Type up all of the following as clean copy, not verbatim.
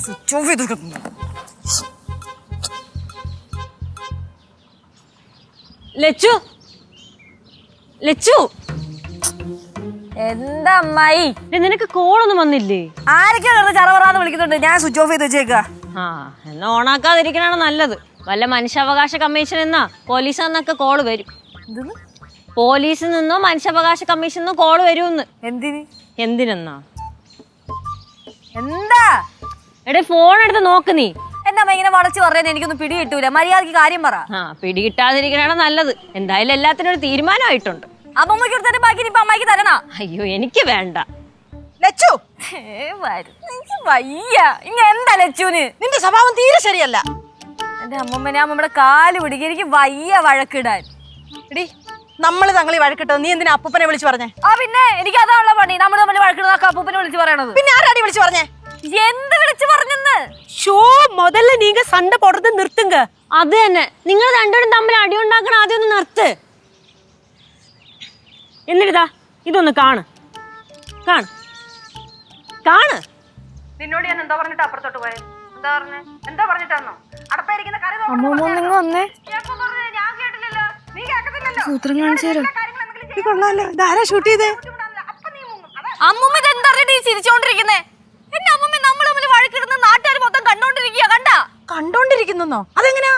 Switch off ചെയ്ത് ലച്ചു ലച്ചു എന്താ അമ്മായി നിനക്ക് കോളൊന്നും വന്നില്ലേ? ആരൊക്കെ ചറവറാന്ന് വിളിക്കുന്നുണ്ട്. ഞാൻ സ്വിച്ച് ഓഫ് ചെയ്ത് വെച്ചേക്ക. ആ എന്നാ ഓണാക്കാതിരിക്കണാണ് നല്ലത്. വല്ല മനുഷ്യാവകാശ കമ്മീഷൻ എന്നാ പോലീസ് എന്നൊക്കെ കോള് വരും. പോലീസിൽ നിന്നോ മനുഷ്യാവകാശ കമ്മീഷൻ നിന്നോ കോള് വരുമെന്ന്. എന്തിനെന്നാ? എന്താ എടേ ഫോൺ എടുത്ത് നോക്ക് നീ. എന്റെ അമ്മ ഇങ്ങനെ വളച്ച് പറയാൻ എനിക്കൊന്നും പിടി കിട്ടൂല. മര്യാദക്ക് കാര്യം പറ. പിടി കിട്ടാതിരിക്കണാണ് നല്ലത്. എന്തായാലും എല്ലാത്തിനും ഒരു തീരുമാനമായിട്ടുണ്ട്. അമ്മമ്മക്ക് എടുത്തിട്ട് ബാക്കി ഇപ്പൊ അമ്മയ്ക്ക് തരണ. അയ്യോ എനിക്ക് വേണ്ട. ലച്ചു വയ്യ. ഇങ്ങ എന്താ ലച്ചുന്? നിന്റെ സ്വഭാവം തീരെ ശരിയല്ല. എന്റെ അമ്മമ്മനെ അമ്മമ്മയുടെ കാല് പിടിക്കുക. എനിക്ക് വയ്യ വഴക്കിടാൻ. എടി നമ്മള് തങ്ങളി വഴക്കിട്ടോ. നീ എന്തിനാ അപ്പൂപ്പനെ വിളിച്ചു പറഞ്ഞേ? പിന്നെ എനിക്ക് അതാണല്ലോ പണി. നമ്മൾ തമ്മിൽ വഴക്കിടുന്നൊക്കെ അപ്പൂപ്പനെ വിളിച്ചു പറയണത്. പിന്നെ ആരാടി വിളിച്ചു പറഞ്ഞേ? എന്ത് വിളിച്ചു പറഞ്ഞെന്ന്? ഷോ മുതല്ല നീങ്ക സണ്ട പോടുന്നത് നിർത്തുങ്ക. അത് തന്നെ, നിങ്ങൾ രണ്ടുപേരും തമ്മിൽ അടി ഉണ്ടാക്കണം. ആദ്യം ഒന്ന് നിർത്ത്. എന്നിട്ടാ ഇതൊന്ന് കാണ് കാണ് കാണ്. നിന്നോട് ഞാൻ എന്താ പറഞ്ഞിട്ട് അപ്പുറത്തോട്ട് പോയത്? എന്താ പറഞ്ഞേ? എന്താ പറഞ്ഞിട്ടാന്നോ? അടപ്പായിരിക്കുന്ന കറി സൂത്രം കാണിച്ചു. ഷൂട്ട് ചെയ്തേ അമ്മൂമ്മ എന്താ ചിരിച്ചോണ്ടിരിക്കുന്നേ? എന്റെ അമ്മൂമ്മ നമ്മൾ തമ്മിൽ വഴക്കിടുന്ന നാട്ടുകാർ മൊത്തം കണ്ടോണ്ടിരിക്കുക. കണ്ടോണ്ടിരിക്കുന്നോ? അതെങ്ങനെയാ?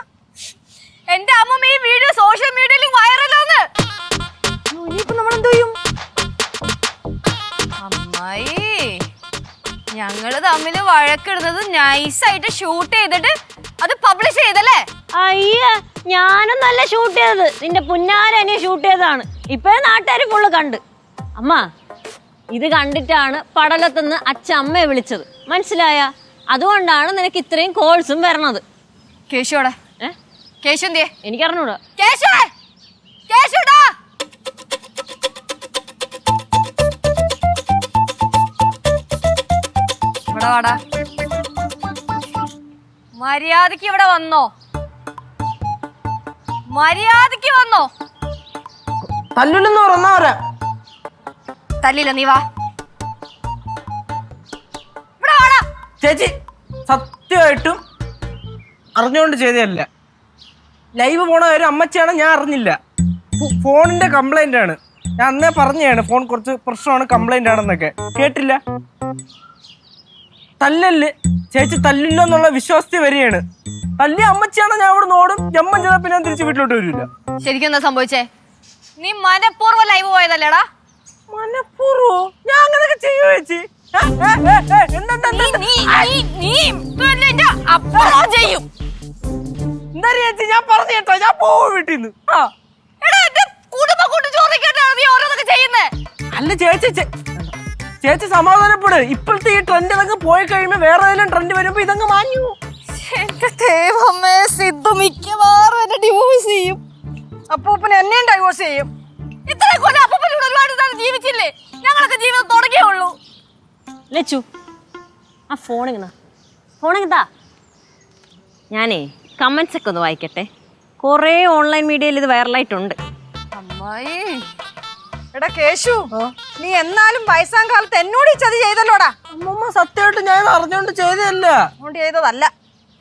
എന്റെ അമ്മൂമ്മ ഈ വീഡിയോ സോഷ്യൽ മീഡിയയിൽ വൈറലാന്ന്. ഇനിയിപ്പോ നമ്മളെന്ത് ചെയ്യും? അമ്മായി ഞങ്ങള് തമ്മില് വഴക്കിടുന്നത് നൈസായിട്ട് ഷൂട്ട് ചെയ്തിട്ട് അത് പബ്ലിഷ് ചെയ്തല്ലേ? അയ്യ ഞാനും നല്ല ഷൂട്ട് ചെയ്തത്. നിന്റെ പുന്നാരനെ ഷൂട്ട് ചെയ്തതാണ്. ഇപ്പഴേ നാട്ടുകാര് ഫുള്ള് കണ്ട്. അമ്മ ഇത് കണ്ടിട്ടാണ് പടലത്തുനിന്ന് അച്ഛമ്മയെ വിളിച്ചത്. മനസ്സിലായ? അതുകൊണ്ടാണ് നിനക്ക് ഇത്രയും കോൾസും വരണത്. കേശുടെ കേശു എന്തിയെ? എനിക്കറിഞ്ഞൂടാ. ഇവിടെ വാടാ. മര്യാദക്ക് ഇവിടെ വന്നോ? മര്യാദക്ക് വന്നോ? തല്ലില്ലെന്ന് പറഞ്ഞാ തല്ലില്ല. നീ വാ. ഇവിടെ വാടാ. ചേച്ചി സത്യമായിട്ടും അറിഞ്ഞുകൊണ്ട് ചെയ്തതല്ല. ലൈവ് പോണ കാര്യം അമ്മച്ചിയാണ്, ഞാൻ അറിഞ്ഞില്ല. ഫോണിന്റെ കംപ്ലൈന്റ് ആണ്. ഞാൻ അന്നേ പറഞ്ഞാണ് ഫോൺ കുറച്ച് പ്രശ്നമാണ്, കംപ്ലൈന്റ് ആണെന്നൊക്കെ. കേട്ടില്ല. തല്ലല് ചേച്ചി തല്ലില്ല എന്നുള്ള വിശ്വാസത്തിൽ വരികയാണ്. തല്ലി അമ്മച്ചിയാണ്, ഞാൻ ഇവിടെ ഓടും. ജമ്മം ചെയ്താൽ പിന്നെ തിരിച്ച് വീട്ടിലോട്ട് വരില്ല. ശരിക്കും എന്താ സംഭവിച്ചേ? നീ മനഃപൂർവ്വം ലൈവ് പോയതല്ലേടാ? മനഃപൂർവ്വം? ഞാൻ അങ്ങനെയൊക്കെ ചെയ്യോ ചേച്ചി? എന്താ ചേച്ചി? ഞാൻ പറഞ്ഞു കേട്ടോ, ഞാൻ പോവും വീട്ടിൽ നിന്ന്. അല്ല ചേച്ചി, ചേച്ചി സമാധാനപ്പെട്. ഇപ്പോഴത്തെ ഈ ട്രെൻഡ് ഇതങ്ങ് പോയി കഴിയുമ്പോ വേറെ ഏതെങ്കിലും ട്രെൻഡ് വരുമ്പോ ഇതങ്ങ് മാഞ്ഞു. മിക്കവാറും എന്നെ ഡിവോഴ്സ് ചെയ്യും. അപ്പൂപ്പന് എന്നെയും ഡൈവോഴ്സ് ചെയ്യും. ഇത്രയും കൊല്ലം അപ്പൂപ്പനോട് ഒരുപാട് ജീവിച്ചില്ലേ? ഞങ്ങളൊക്കെ ജീവിതം തുടങ്ങിയേ ഉള്ളൂ. ലച്ചു ആ ഫോണിങ്ങതാ. ഞാനേ കമന്റ്സ് ഒക്കെ ഒന്ന് വായിക്കട്ടെ. കുറേ ഓൺലൈൻ മീഡിയയിൽ ഇത് വൈറലായിട്ടുണ്ട്. അമ്മായി എടാ കേശു, നീ എന്നാലും വയസ്സാം കാലത്ത് എന്നോട് ഈ ചതി ചെയ്തല്ലോടാ. അമ്മമ്മ സത്യമായിട്ട് ഞാൻ അറിഞ്ഞോണ്ട് ചെയ്തതല്ല. അതുകൊണ്ട് ചെയ്തതല്ല.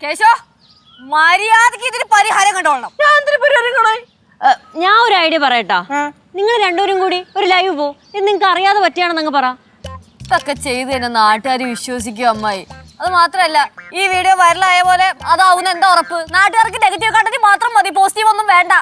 കേശു മര്യാദക്ക് ഇതിന് പരിഹാരം കണ്ടോളണം. ഞാൻ എന്തിനു പരിഹാരം കാണാൻ? ഞാൻ ഒരു ഐഡിയ പറയട്ടാ. നിങ്ങൾ രണ്ടുപേരും കൂടി ഒരു ലൈവ് പോ. ഇത് നിങ്ങൾക്ക് അറിയാതെ പറ്റിയാണെന്നങ്ങ് പറ. ഇതൊക്കെ ചെയ്ത് തന്നെ നാട്ടുകാർ വിശ്വസിക്കും അമ്മായി. അത് മാത്രല്ല ഈ വീഡിയോ വൈറലായ പോലെ അതാവുന്ന എന്താ ഉറപ്പ്? നാട്ടുകാർക്ക് നെഗറ്റീവ് കണ്ടന്റ് മാത്രം മതി, പോസിറ്റീവ് ഒന്നും വേണ്ട.